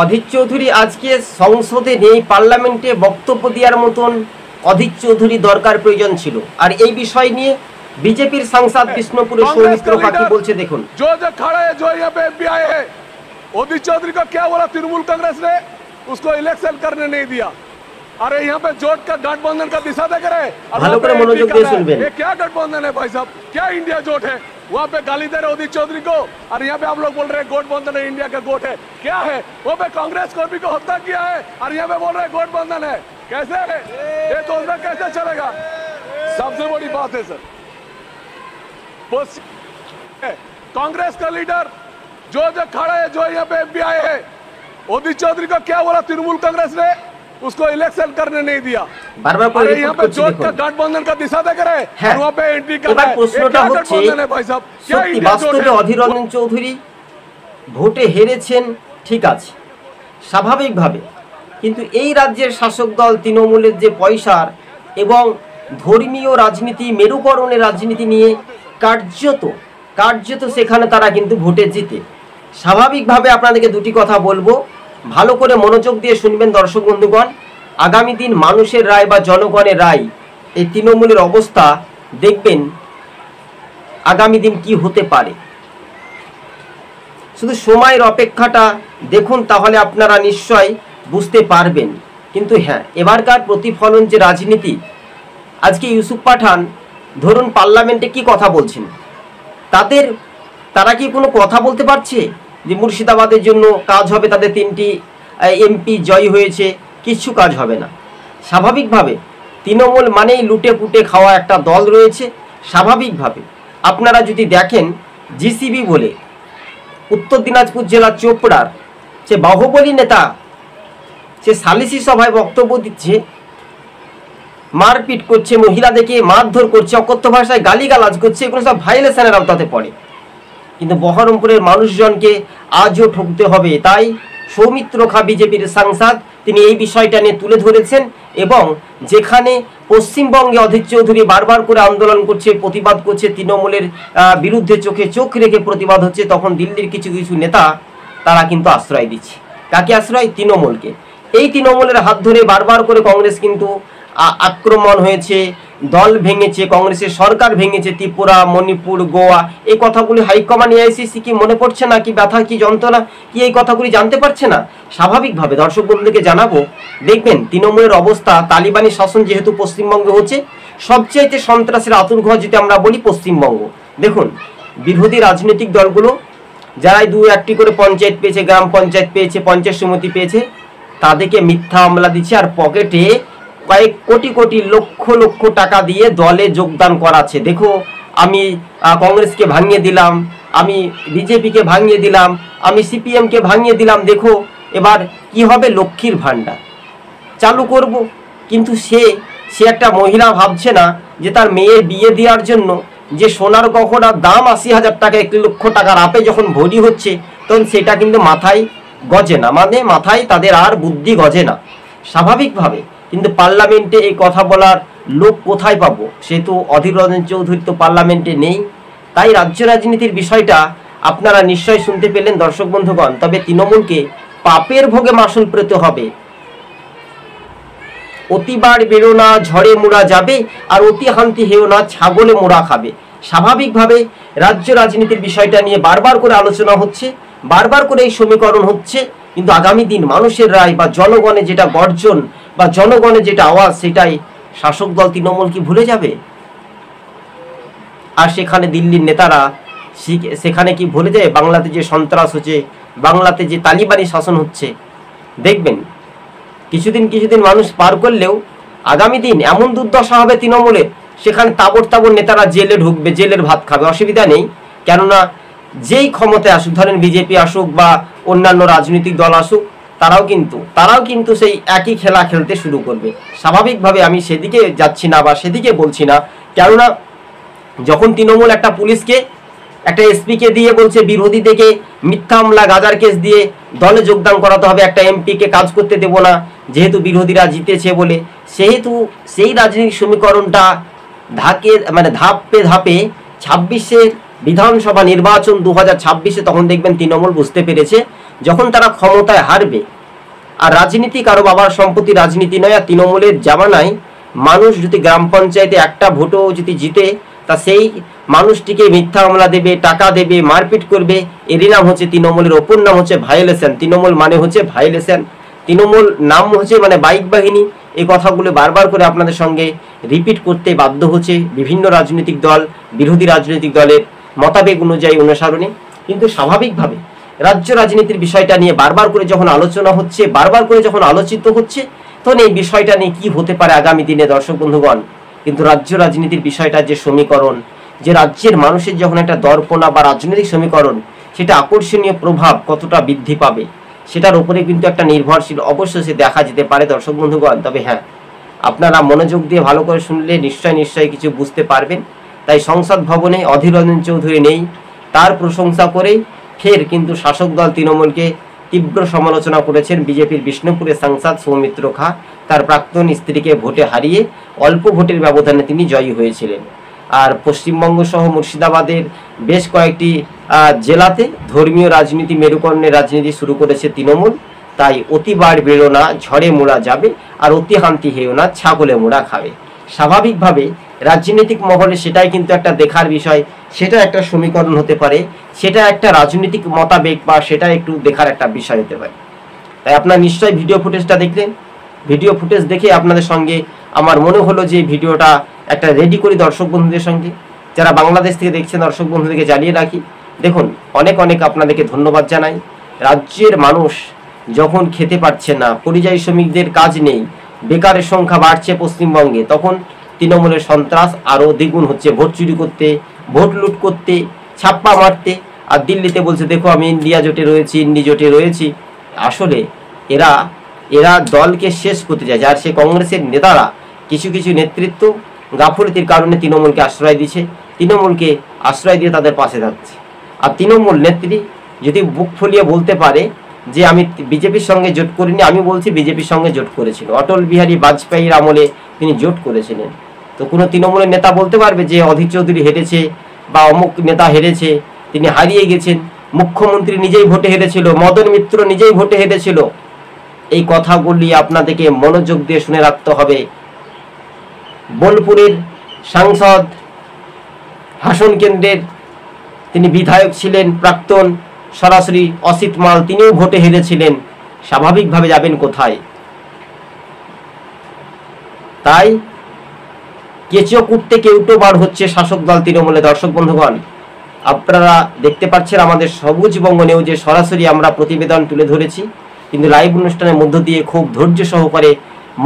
অধীর চৌধুরী আজকে সংসদে নেই, পার্লামেন্টে বক্তব্য দেওয়ার মতন অধীর চৌধুরী দরকার প্রয়োজন ছিল। আর এই বিষয় নিয়ে बीजेपी सांसद बिष्णुपुर सौमित्र फाकी बोलছে দেখুন। जो खड़े हैं, जो यहाँ पे एमपी आए हैं, अधीर चौधरी का क्या बोला? तृणमूल कांग्रेस ने उसको इलेक्शन करने नहीं दिया। अरे यहाँ पे जोट का गठबंधन का दिशा देख रहे हैं। ये क्या गठबंधन है भाई साहब? क्या इंडिया जोट है? वहाँ पे गाली दे रहे अधीर चौधरी को, और यहाँ पे आप लोग बोल रहे हैं गठबंधन है, इंडिया का गोट है। क्या है? वहाँ पे कांग्रेस कर्मी को हत्या किया है और यहाँ पे बोल रहे हैं गठबंधन है। कैसे है ये? तो कैसे चलेगा? सबसे बड़ी बात है सर, कांग्रेस का लीडर जो खड़े हैं, जो यहाँ पे एमपी आए हैं, अधीर चौधरी का क्या बोला? तृणमूल कांग्रेस ने उसको इलेक्शन करने नहीं दिया। बार-बार यहाँ पे जोट का गठबंधन का दिशा देख रहे हैं, वहाँ पे एंट्री कर रहे हैं। প্রশ্নটা হচ্ছে সত্যি বাস্তবে অধীর রঞ্জন চৌধুরী ভোটে হেরেছেন, ঠিক আছে, স্বাভাবিকভাবে, কিন্তু এই রাজ্যের শাসক দল তৃণমূলের যে পয়সার এবং ধর্মীয় রাজনীতি, মেরুকরণের রাজনীতি নিয়ে কার্যত সেখানে তারা কিন্তু ভোটে জিতে। স্বাভাবিকভাবে আপনাদেরকে দুটি কথা বলবো, ভালো করে মনোযোগ দিয়ে শুনবেন দর্শক বন্ধুগণ। আগামী দিন মানুষের রায় বা জনগণের রায়, এই তৃণমূলের অবস্থা দেখবেন আগামী দিন কি হতে পারে। শুধু সময়ের অপেক্ষাটা দেখুন, তাহলে আপনারা নিশ্চয় বুঝতে পারবেন। কিন্তু হ্যাঁ, এবারকার প্রতিফলন যে রাজনীতি, আজকে ইউসুফ পাঠান ধরুন পার্লামেন্টে কি কথা বলছেন, তারা কি কোনো কথা বলতে পারছে যে মুর্শিদাবাদের জন্য কাজ হবে, তাদের 3টি এমপি জয় হয়েছে, কিছু কাজ হবে না। স্বাভাবিকভাবে তৃণমূল মানেই লুটে পুটে খাওয়া একটা দল রয়েছে। স্বাভাবিকভাবে আপনারা যদি দেখেন, জিসিবি বলে উত্তর দিনাজপুর জেলার চোপড়ার সে বাহুবলী নেতা, সে সালিসি সভায় বক্তব্য দিচ্ছে, মারপিট করছে, মহিলাদেরকে মারধর করছে, অকথ্য ভাষায় গালিগালাজ করছে, এগুলো সব ভাইলেশনের আওতাতে পড়ে। কিন্তু বহরমপুরের মানুষজনকে আজও ঠকতে হবে। তাই সৌমিত্র খা বিজেপির সাংসদ, তিনি এই বিষয়টা নিয়ে তুলে ধরেছেন। এবং যেখানে পশ্চিমবঙ্গে অধীর চৌধুরী বারবার করে আন্দোলন করছে, প্রতিবাদ করছে, তৃণমূলের বিরুদ্ধে চোখে চোখ রেখে প্রতিবাদ হচ্ছে, তখন দিল্লির কিছু কিছু নেতা তারা কিন্তু আশ্রয় দিচ্ছে। কাকে আশ্রয়? তৃণমূলকে। এই তৃণমূলের হাত ধরে বারবার করে কংগ্রেস কিন্তু আক্রমণ হয়েছে, দল ভেঙেছে, কংগ্রেসের সরকার ভেঙেছে, ত্রিপুরা, মণিপুর, গোয়া। এই কথাগুলি হাইকমান্ড এআইসিসি কি মনে পড়ছে না? কি ব্যথা, কি যন্ত্রণা, কি এই কথাগুলি জানতে পারছে না? স্বাভাবিকভাবে দর্শক বন্ধুকে জানাবো, দেখবেন তৃণমূলের অবস্থা, তালিবানি শাসন যেহেতু পশ্চিমবঙ্গে হচ্ছে, সবচাইতে সন্ত্রাসের আতুরঘর যেটা আমরা বলি পশ্চিমবঙ্গ। দেখুন, বিরোধী রাজনৈতিক দলগুলো যারাই 2-1টি করে পঞ্চায়েত পেয়েছে, গ্রাম পঞ্চায়েত পেয়েছে, পঞ্চায়েত সমিতি পেয়েছে, তাদেরকে মিথ্যা মামলা দিচ্ছে আর পকেটে কয়েক কোটি কোটি লক্ষ লক্ষ টাকা দিয়ে দলে যোগদান করাচ্ছে। দেখো, আমি কংগ্রেসকে ভাঙিয়ে দিলাম, আমি বিজেপিকে ভাঙিয়ে দিলাম, আমি সিপিএমকে ভাঙিয়ে দিলাম, দেখো এবার কি হবে, লক্ষ্মীর ভাণ্ডার চালু করব। কিন্তু সে একটা মহিলা ভাবছে না যে তার মেয়ের বিয়ে দেওয়ার জন্য যে সোনার গহনার দাম 80,000 টাকা, 1 লক্ষ টাকার আপে যখন ভরি হচ্ছে, তখন সেটা কিন্তু মাথায় গজে না, মানে মাথায় তাদের আর বুদ্ধি গজে না। স্বাভাবিকভাবে কিন্তু পার্লামেন্টে এই কথা বলার লোক কোথায় পাবো? সে তো অধীর রঞ্জন চৌধুরী তো পার্লামেন্টে নেই। তাই রাজ্য রাজনীতির বিষয়টা আপনারা নিশ্চয় শুনতে পেলেন দর্শক বন্ধুগণ। তবে তৃণমূলকে পাপের ভোগে মাসুল পেতে হবে। অতিবার বেরো না, ঝড়ে মোড়া যাবে, আর অতি হান্তি হেও না, ছাগলে মোড়া খাবে। স্বাভাবিকভাবে রাজ্য রাজনীতির বিষয়টা নিয়ে বারবার করে আলোচনা হচ্ছে, বারবার করে এই সমীকরণ হচ্ছে। কিন্তু আগামী দিন মানুষের রায় বা জনগণের যেটা গর্জন বা জনগণের যেটা আওয়াজ, সেটাই শাসক দল তৃণমূল কি ভুলে যাবে? আর সেখানে দিল্লির নেতারা সেখানে কি ভুলে যায় বাংলাতে যে সন্ত্রাস হচ্ছে, বাংলাতে যে তালিবানি শাসন হচ্ছে? দেখবেন কিছুদিন মানুষ পার করলেও আগামী দিন এমন দুর্দশা হবে তৃণমূলের, সেখানে তাবড় নেতারা জেলে ঢুকবে, জেলের ভাত খাবে, অসুবিধা নেই। কেননা যেই ক্ষমতায় আসুক, ধরেন বিজেপি আসুক বা অন্যান্য রাজনৈতিক দল আসুক, তারাও কিন্তু সেই একই খেলা খেলতে শুরু করবে। স্বাভাবিকভাবে আমি সেদিকে যাচ্ছি না বা সেদিকে বলছি না। কেননা যখন তৃণমূল একটা পুলিশকে, একটা এসপিকে দিয়ে বলছে বিরোধী থেকে মিথ্যা মামলা, গাজার কেস দিয়ে দলে যোগদান করাতে হবে, একটা এমপিকে কাজ করতে দেব না যেহেতু বিরোধীরা জিতেছে বলে, সেহেতু সেই রাজনৈতিক সমীকরণটা ধাপে ধাপে 26-এর বিধানসভা নির্বাচন 2026-এ তখন দেখবেন তৃণমূল বুঝতে পেরেছে যখন তারা ক্ষমতায় হারবে, আর রাজনীতি কারো বাবার সম্পত্তি রাজনীতি নয়। আর তৃণমূলের জামানায় মানুষ যদি গ্রাম পঞ্চায়েতে একটা ভোটও যদি জিতে, তা সেই মানুষটিকে মিথ্যা মামলা দেবে, টাকা দেবে, মারপিট করবে। এরই নাম হচ্ছে তৃণমূলের অপর নাম হচ্ছে ভায়োলেশন। তৃণমূল মানে হচ্ছে ভায়োলেশন, তৃণমূল নাম হচ্ছে মানে বাইক বাহিনী। এই কথাগুলো বারবার করে আপনাদের সঙ্গে রিপিট করতে বাধ্য হচ্ছে বিভিন্ন রাজনৈতিক দল, বিরোধী রাজনৈতিক দলের মতাবেগ অনুযায়ী অনুসরণে। কিন্তু স্বাভাবিকভাবে রাজ্য রাজনীতির বিষয়টা নিয়ে বারবার করে যখন আলোচনা হচ্ছে, বারবার করে যখন আলোচিত হচ্ছে, তখন এই বিষয়টা নিয়ে কি হতে পারে আগামী দিনে দর্শক বন্ধুগণ। কিন্তু রাজ্য রাজনীতির বিষয়টা যে সমীকরণ, যে রাজ্যের মানুষের যখন একটা দর্পণা বা রাজনৈতিক সমীকরণ, সেটা আকর্ষণীয় প্রভাব কতটা বৃদ্ধি পাবে সেটার উপরে কিন্তু একটা নির্ভরশীল অবশ্যই সে দেখা যেতে পারে দর্শক বন্ধুগণ। তবে হ্যাঁ, আপনারা মনোযোগ দিয়ে ভালো করে শুনলে নিশ্চয়ই কিছু বুঝতে পারবেন। তাই সংসদ ভবনে অধীর রঞ্জন চৌধুরী নেই, তার প্রশংসা করেই ফের কিন্তু শাসক দল তৃণমূলকে তীব্র সমালোচনা করেছেন বিজেপির বিষ্ণুপুরের সাংসদ সৌমিত্র খা। তার প্রাক্তন স্ত্রীকে ভোটে হারিয়ে অল্প ভোটের ব্যবধানে তিনি জয়ী হয়েছিলেন। আর পশ্চিমবঙ্গ সহ মুর্শিদাবাদের বেশ কয়েকটি জেলাতে ধর্মীয় রাজনীতি, মেরুকরণের রাজনীতি শুরু করেছে তৃণমূল। তাই অতি বাড় বেরো না, ঝড়ে মোড়া যাবে, আর অতি হান্তি হেও না, ছাগলে মোড়া খাবে। স্বাভাবিকভাবে রাজনৈতিক মহলে সেটাই কিন্তু একটা দেখার বিষয়, সেটা একটা সমীকরণ হতে পারে, সেটা একটা রাজনৈতিক মতাবেগ বা সেটা একটু দেখার একটা বিষয় হতে পারে। তাই আপনার নিশ্চয়ই ভিডিও ফুটেজটা দেখলেন। ভিডিও ফুটেজ দেখে আপনাদের সঙ্গে আমার মনে হলো যে ভিডিওটা একটা রেডি করি দর্শক বন্ধুদের সঙ্গে। যারা বাংলাদেশ থেকে দেখছেন দর্শক বন্ধুদেরকে জানিয়ে রাখি, দেখুন অনেক আপনাদেরকে ধন্যবাদ জানাই। রাজ্যের মানুষ যখন খেতে পারছে না, পরিযায়ী শ্রমিকদের কাজ নেই, বেকারের সংখ্যা বাড়ছে পশ্চিমবঙ্গে, তখন তৃণমূলের সন্ত্রাস আরও দ্বিগুণ হচ্ছে। ভোট চুরি করতে, ভোট লুট করতে, ছাপ্পা মারতে। আর দিল্লিতে বলছে দেখো আমি ইন্ডিয়া জোটে রয়েছি, ইন্ডি জোটে রয়েছি। আসলে এরা দলকে শেষ করতে চায়। আর সে কংগ্রেসের নেতারা কিছু নেতৃত্ব গাফলতির কারণে তৃণমূলকে আশ্রয় দিচ্ছে, তৃণমূলকে আশ্রয় দিয়ে তাদের পাশে থাকছে। আর তৃণমূল নেত্রী যদি বুক ফুলিয়ে বলতে পারে যে আমি বিজেপির সঙ্গে জোট করিনি, আমি বলছি বিজেপির সঙ্গে জোট করেছিল, অটল বিহারী বাজপেয়ীর আমলে তিনি জোট করেছিলেন। তো কোনো তৃণমূলের নেতা বলতে পারবে যে অধীর চৌধুরী হেরেছে বা অমুক নেতা হেরেছে, তিনি হারিয়ে গেছেন, মুখ্যমন্ত্রী নিজেই ভোটে হেরেছিল, মদন মিত্র নিজেই ভোটে হেরেছিল? এই কথাগুলি আপনাদেরকে মনোযোগ দিয়ে শুনে রাখতে হবে। বোলপুরের সাংসদ, হাসন কেন্দ্রের তিনি বিধায়ক ছিলেন প্রাক্তন, সরাসরি অসিত মাল, তিনিও ভোটে হেরেছিলেন। স্বাভাবিকভাবে যাবেন কোথায়? তাই কেঁচো কুটতে কেউটো বার হচ্ছে শাসক দল তৃণমূলে। দর্শক বন্ধুগণ, আপনারা দেখতে পাচ্ছেন আমাদের সবুজবঙ্গ নিউজে সরাসরি আমরা প্রতিবেদন তুলে ধরেছি, কিন্তু লাইভ অনুষ্ঠানের মধ্য দিয়ে খুব ধৈর্য সহকারে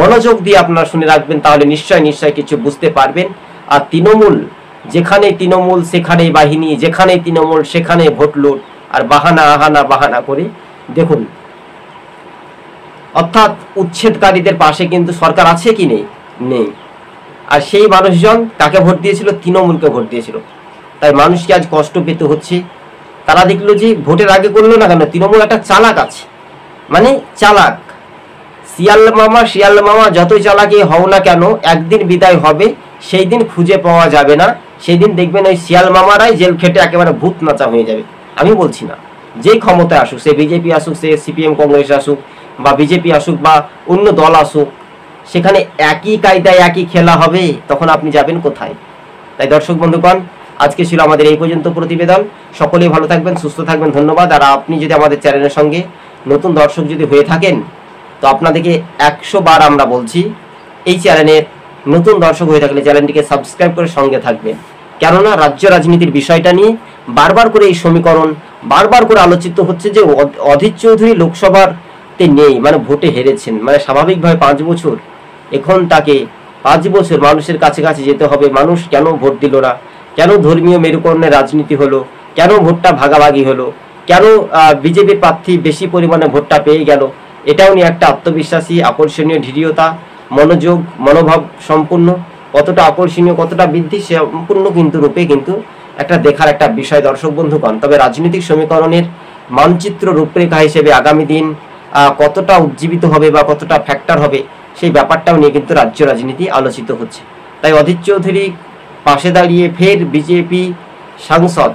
মনোযোগ দিয়ে আপনারা শুনে রাখবেন, তাহলে নিশ্চয় কিছু বুঝতে পারবেন। আর তৃণমূল যেখানে তৃণমূল সেখানেই বাহিনী, যেখানে তৃণমূল সেখানে ভোট লুট আর বাহানা করে। দেখুন, অর্থাৎ উচ্ছেদকারীদের পাশে কিন্তু সরকার আছে কি নেই। আর সেই মানুষজন কাকে ভোট দিয়েছিল? তৃণমূলকে ভোট দিয়েছিল। তাই মানুষকে আজ কষ্ট পেতে হচ্ছে। তারা দেখলো যে ভোটের আগে করলো না কেন, তৃণমূল একটা চালাক আছে, মানে চালাক। শিয়াল মামা যতই চালাকি হও না কেন, একদিন বিদায় হবে, সেই দিন খুঁজে পাওয়া যাবে না। সেই দিন দেখবেন ওই শিয়াল মামারাই জেল খেটে একেবারে ভূত নাচা হয়ে যাবে। আমি বলছি না যেই ক্ষমতায় আসুক, সে বিজেপি আসুক, সে সিপিএম কংগ্রেস আসুক, বা বিজেপি আসুক, বা অন্য দল আসুক, সেখানে একই কায়দায় একই খেলা হবে। তখন আপনি যাবেন কোথায়? তাই দর্শক বন্ধুগণ, আজকে ছিল আমাদের এই পর্যন্ত প্রতিবেদন। সকলেই ভালো থাকবেন, সুস্থ থাকবেন, ধন্যবাদ। আর আপনি যদি আমাদের চ্যানেলের সঙ্গে নতুন দর্শক যদি হয়ে থাকেন, তো আপনাদেরকে 100 বার আমরা বলছি, এই চ্যানেলের নতুন দর্শক হয়ে থাকলে চ্যানেলটিকে সাবস্ক্রাইব করে সঙ্গে থাকবেন। কেননা রাজ্য রাজনীতির বিষয়টা নিয়ে বারবার করে এই সমীকরণ বারবার করে আলোচিত হচ্ছে যে অধীর চৌধুরী লোকসভাতে নেই, মানে ভোটে হেরেছেন, মানে স্বাভাবিকভাবে 5 বছর, এখন তাকে 5 বছর মানুষের কাছে যেতে হবে। মানুষ কেন ভোট দিল না? কেন ধর্মীয় মেরুকরণের রাজনীতি হলো? কেন ভোটটা ভাগাভাগি হলো? কেন বিজেপির প্রার্থী বেশি পরিমাণে ভোটটা পেয়ে গেল? এটাও নিয়ে একটা আত্মবিশ্বাসী, আকর্ষণীয় দৃঢ়তা, মনোযোগ, মনোভাব সম্পূর্ণ, কতটা আকর্ষণীয়, কতটা বৃদ্ধি সম্পূর্ণ কিন্তু রূপে কিন্তু একটা দেখার একটা বিষয় দর্শক বন্ধুগণ। তবে রাজনৈতিক সমীকরণের মানচিত্র রূপরেখা হিসেবে আগামী দিন কতটা উজ্জীবিত হবে বা কতটা ফ্যাক্টর হবে, সেই ব্যাপারটাও নিয়ে কিন্তু রাজ্য রাজনীতি আলোচিত হচ্ছে। তাই অধীর চৌধুরী পাশে দাঁড়িয়ে ফের বিজেপি সাংসদ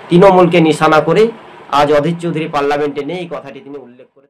তৃণমূলকে নিশানা করে আজ অধীর চৌধুরী পার্লামেন্টে নেই, এই কথাটি তিনি উল্লেখ করেন।